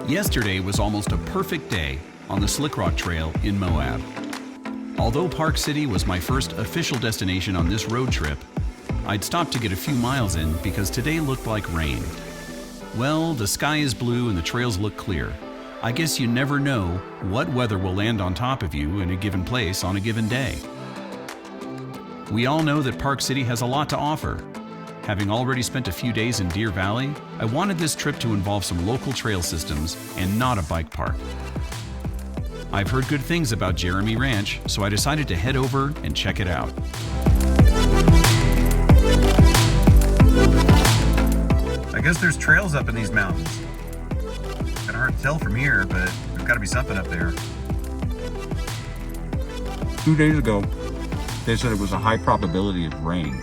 Yesterday was almost a perfect day on the Slick Rock Trail in Moab. Although Park City was my first official destination on this road trip, I'd stopped to get a few miles in because today looked like rain. Well, the sky is blue and the trails look clear. I guess you never know what weather will land on top of you in a given place on a given day. We all know that Park City has a lot to offer. Having already spent a few days in Deer Valley, I wanted this trip to involve some local trail systems and not a bike park. I've heard good things about Jeremy Ranch, so I decided to head over and check it out. I guess there's trails up in these mountains. Kind of hard to tell from here, but there's got to be something up there. 2 days ago, they said it was a high probability of rain.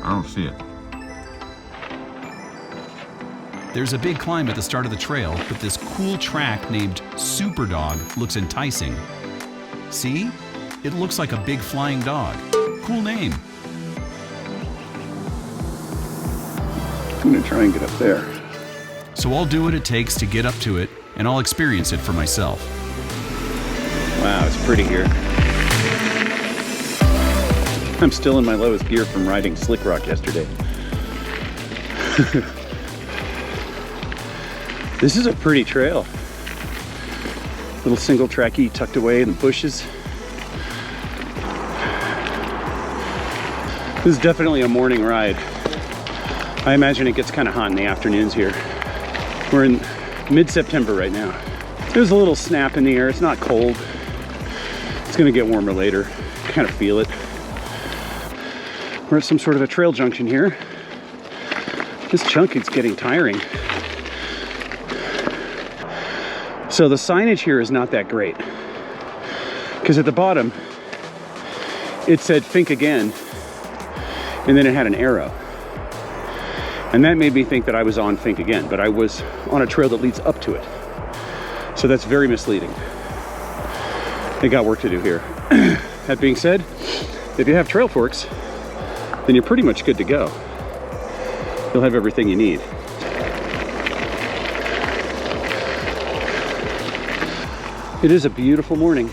I don't see it. There's a big climb at the start of the trail, but this cool track named Superdog looks enticing. See? It looks like a big flying dog. Cool name. I'm gonna try and get up there. So I'll do what it takes to get up to it, and I'll experience it for myself. Wow, it's pretty here. I'm still in my lowest gear from riding Slick Rock yesterday. This is a pretty trail. Little single tracky tucked away in the bushes. This is definitely a morning ride. I imagine it gets kind of hot in the afternoons here. We're in mid-September right now. There's a little snap in the air. It's not cold. It's gonna get warmer later. I kind of feel it. We're at some sort of a trail junction here. This chunk is getting tiring. So the signage here is not that great, because at the bottom it said "Think Again," and then it had an arrow. And that made me think that I was on Think Again, but I was on a trail that leads up to it. So that's very misleading. They got work to do here. That being said, if you have trail forks, then you're pretty much good to go. You'll have everything you need. It is a beautiful morning.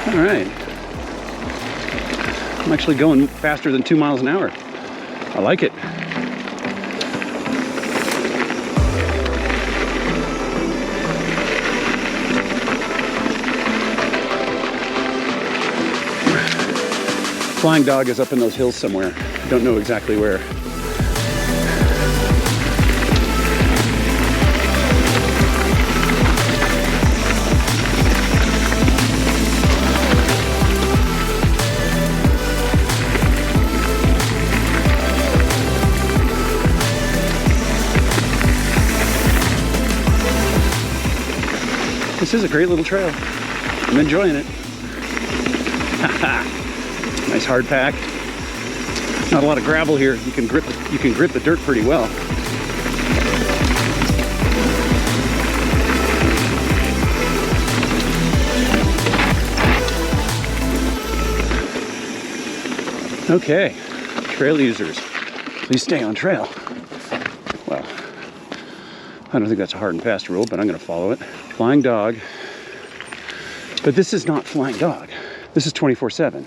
All right. I'm actually going faster than 2 miles an hour. I like it. Flying Dog is up in those hills somewhere. Don't know exactly where. This is a great little trail. I'm enjoying it. Nice hard pack. Not a lot of gravel here. You can grip the dirt pretty well. Okay, trail users, please stay on trail. Well, I don't think that's a hard and fast rule, but I'm going to follow it. Flying Dog. But this is not Flying Dog. This is 24/7.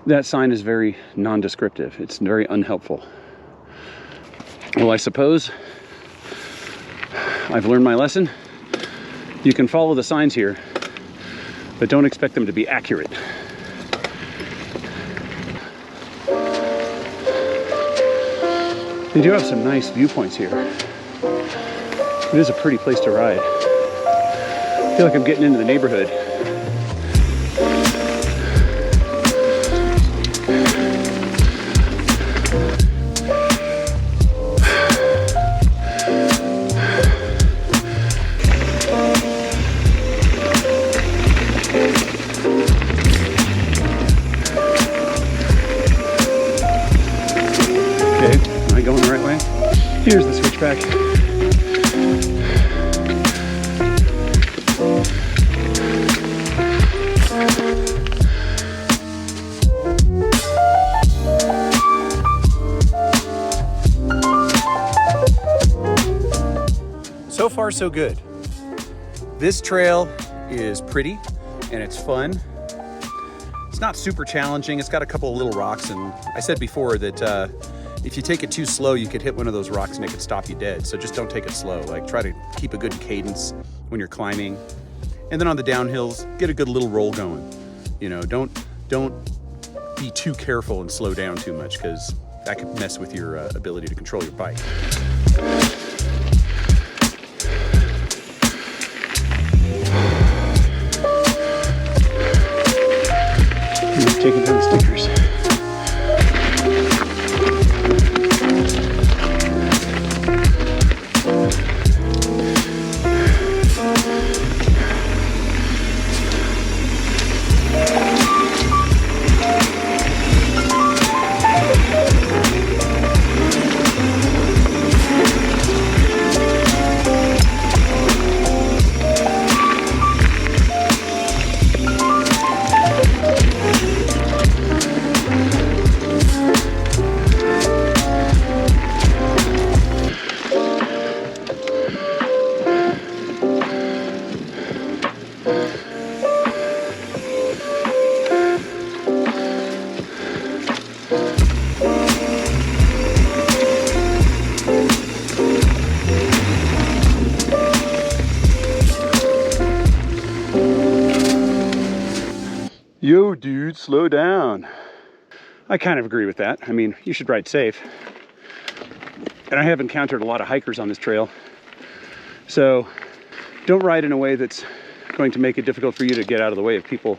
That sign is very non-descriptive. It's very unhelpful. Well, I suppose I've learned my lesson. You can follow the signs here, but don't expect them to be accurate. They do have some nice viewpoints here. It is a pretty place to ride. I feel like I'm getting into the neighborhood. Here's the switchback. far so good. This trail is pretty and it's fun. It's not super challenging. It's got a couple of little rocks, and I said before that if you take it too slow, you could hit one of those rocks and it could stop you dead. So just don't take it slow. Like, try to keep a good cadence when you're climbing. And then on the downhills, get a good little roll going. You know, don't be too careful and slow down too much, because that could mess with your ability to control your bike. Taking down the stickers. Yo, dude, slow down. I kind of agree with that. I mean, you should ride safe. And I have encountered a lot of hikers on this trail. So don't ride in a way that's going to make it difficult for you to get out of the way of people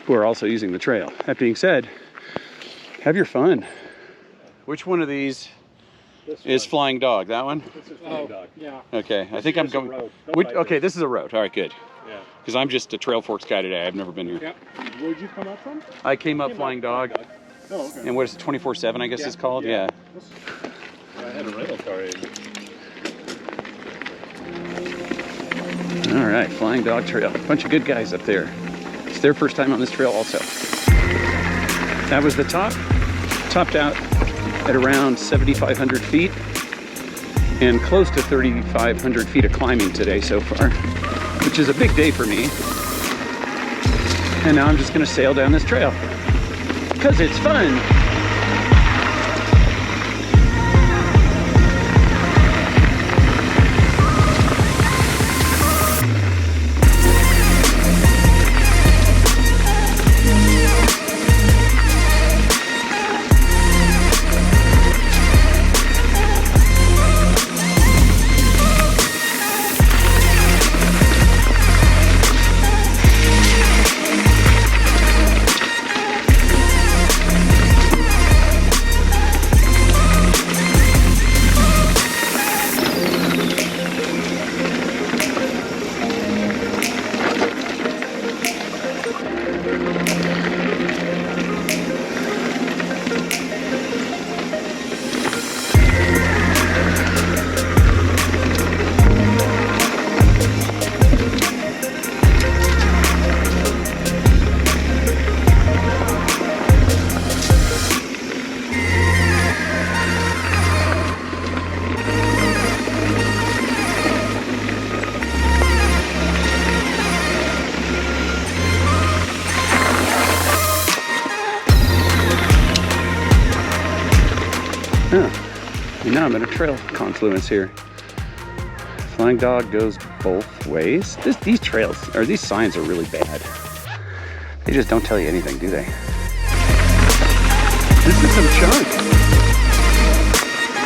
who are also using the trail. That being said, have your fun. Which one of these is Flying Dog? That one? This is Flying Dog. Yeah. Okay, I think I'm going. Okay, this is a road. All right, good. Yeah. Because I'm just a Trail Forks guy today. I've never been here. Yeah. Where'd you come up from? I came up Flying Dog. Oh, okay. And what is it, 24/7, I guess it's called? Yeah. I had a rental car in. All right, Flying Dog Trail. A bunch of good guys up there. It's their first time on this trail also. That was the top. Topped out at around 7,500 feet and close to 3,500 feet of climbing today so far, which is a big day for me. And now I'm just gonna sail down this trail because it's fun. Now I'm in a trail confluence here. Flying Dog goes both ways. These trails, or these signs are really bad. They just don't tell you anything, do they? This is some chunk.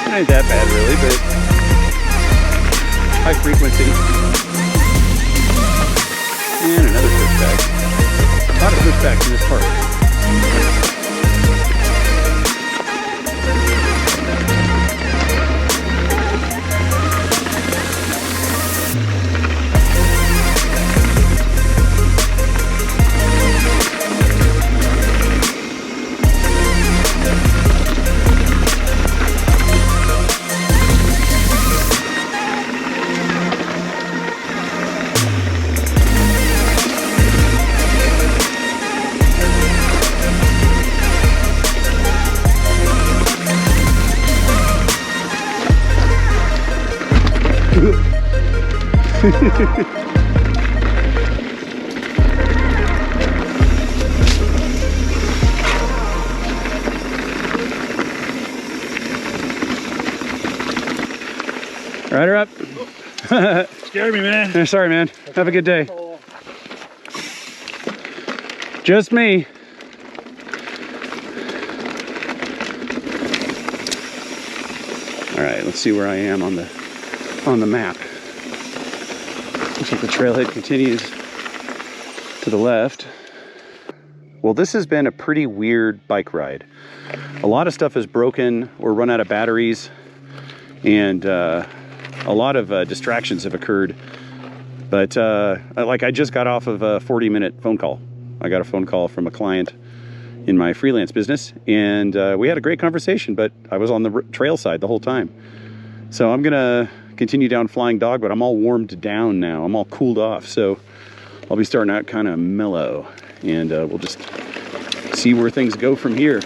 It ain't that bad really, but high frequency. And another pushback. A lot of pushbacks in this part. Rider up. Scared me, man. Sorry, man. Have a good day. Just me. All right, let's see where I am on the map. Looks like the trailhead continues to the left. Well, this has been a pretty weird bike ride. A lot of stuff is broken or run out of batteries, and a lot of distractions have occurred. But like, I just got off of a 40-minute phone call. I got a phone call from a client in my freelance business, and we had a great conversation, but I was on the trail side the whole time. So I'm gonna continue down Flying Dog, but I'm all warmed down now. I'm all cooled off, so I'll be starting out kind of mellow, and we'll just see where things go from here.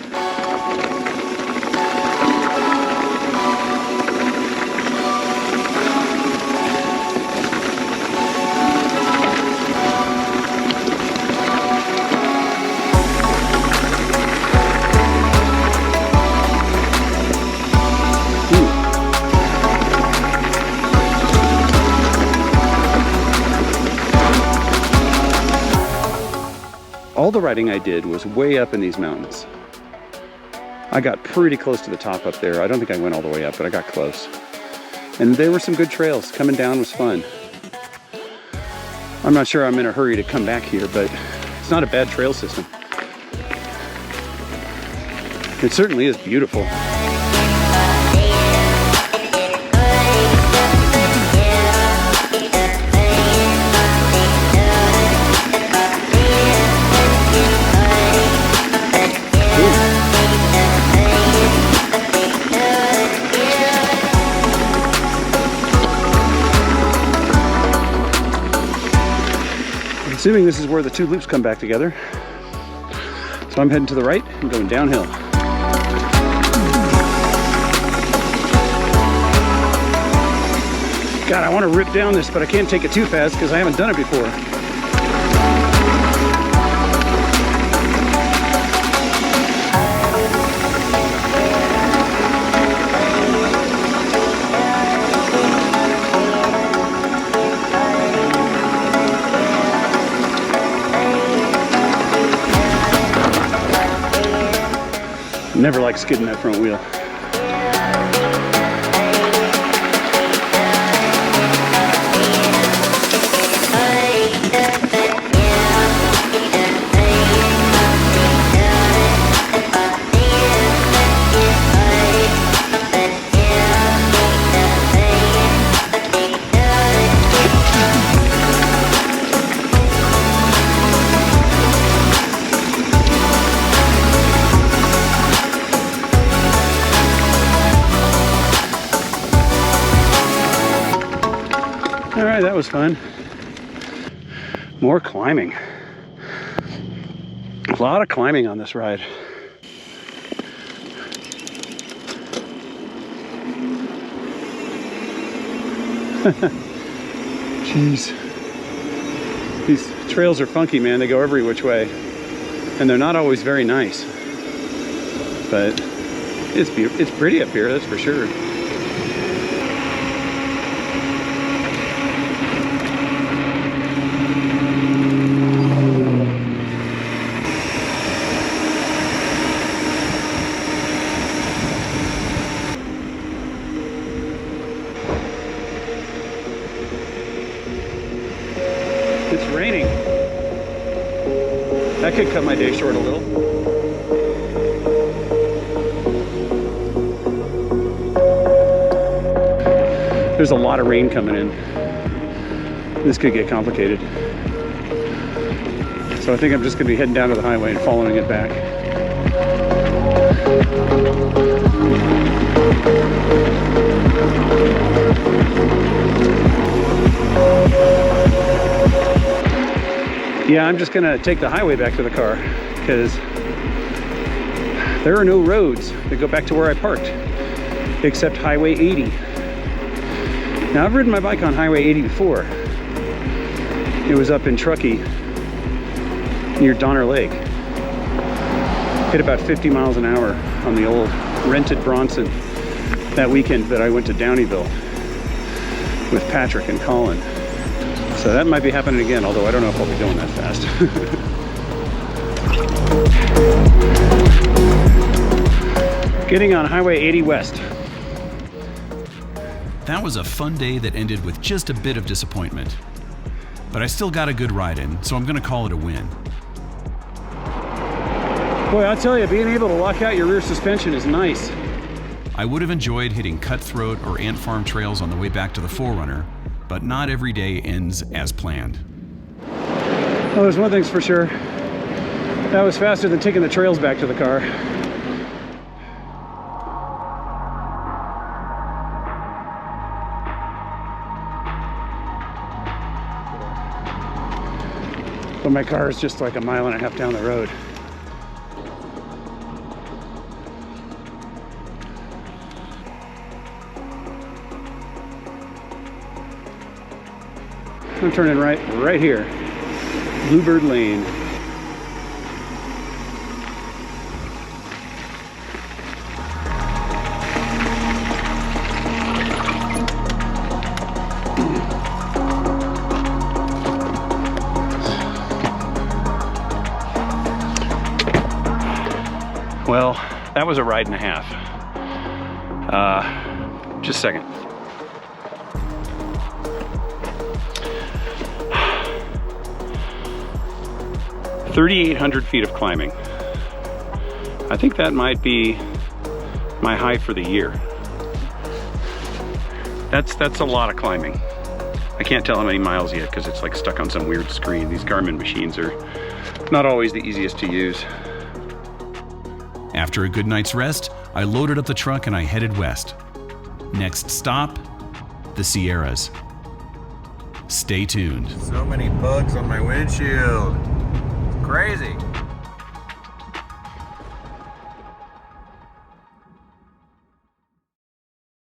All the riding I did was way up in these mountains. I got pretty close to the top up there. I don't think I went all the way up, but I got close. And there were some good trails. Coming down was fun. I'm not sure I'm in a hurry to come back here, but it's not a bad trail system. It certainly is beautiful. Assuming this is where the two loops come back together. So I'm heading to the right and going downhill. God, I want to rip down this, but I can't take it too fast because I haven't done it before. Never like skidding that front wheel. All right, that was fun. More climbing. A lot of climbing on this ride. Jeez. These trails are funky, man. They go every which way. And they're not always very nice. But it's pretty up here, that's for sure. It's raining. That could cut my day short a little. There's a lot of rain coming in. This could get complicated. So I think I'm just going to be heading down to the highway and following it back. Yeah, I'm just gonna take the highway back to the car because there are no roads that go back to where I parked except Highway 80. Now, I've ridden my bike on Highway 80 before, It was up in Truckee near Donner Lake. Hit about 50 miles an hour on the old rented Bronson that weekend that I went to Downeyville with Patrick and Colin. So that might be happening again, although I don't know if I'll be going that fast. Getting on Highway 80 West. That was a fun day that ended with just a bit of disappointment. But I still got a good ride in, so I'm gonna call it a win. Boy, I'll tell you, being able to lock out your rear suspension is nice. I would have enjoyed hitting Cutthroat or Ant Farm trails on the way back to the 4Runner, but not every day ends as planned. Well, there's one thing's for sure. That was faster than taking the trails back to the car. But my car is just like a mile and a half down the road. I'm turning right here. Bluebird Lane. Well, that was a ride and a half. Just a second. $3,800 feet of climbing. I think that might be my high for the year. That's a lot of climbing. I can't tell how many miles yet because it's like stuck on some weird screen. These Garmin machines are not always the easiest to use. After a good night's rest, I loaded up the truck and I headed west. Next stop, the Sierras. Stay tuned. So many bugs on my windshield. It's crazy.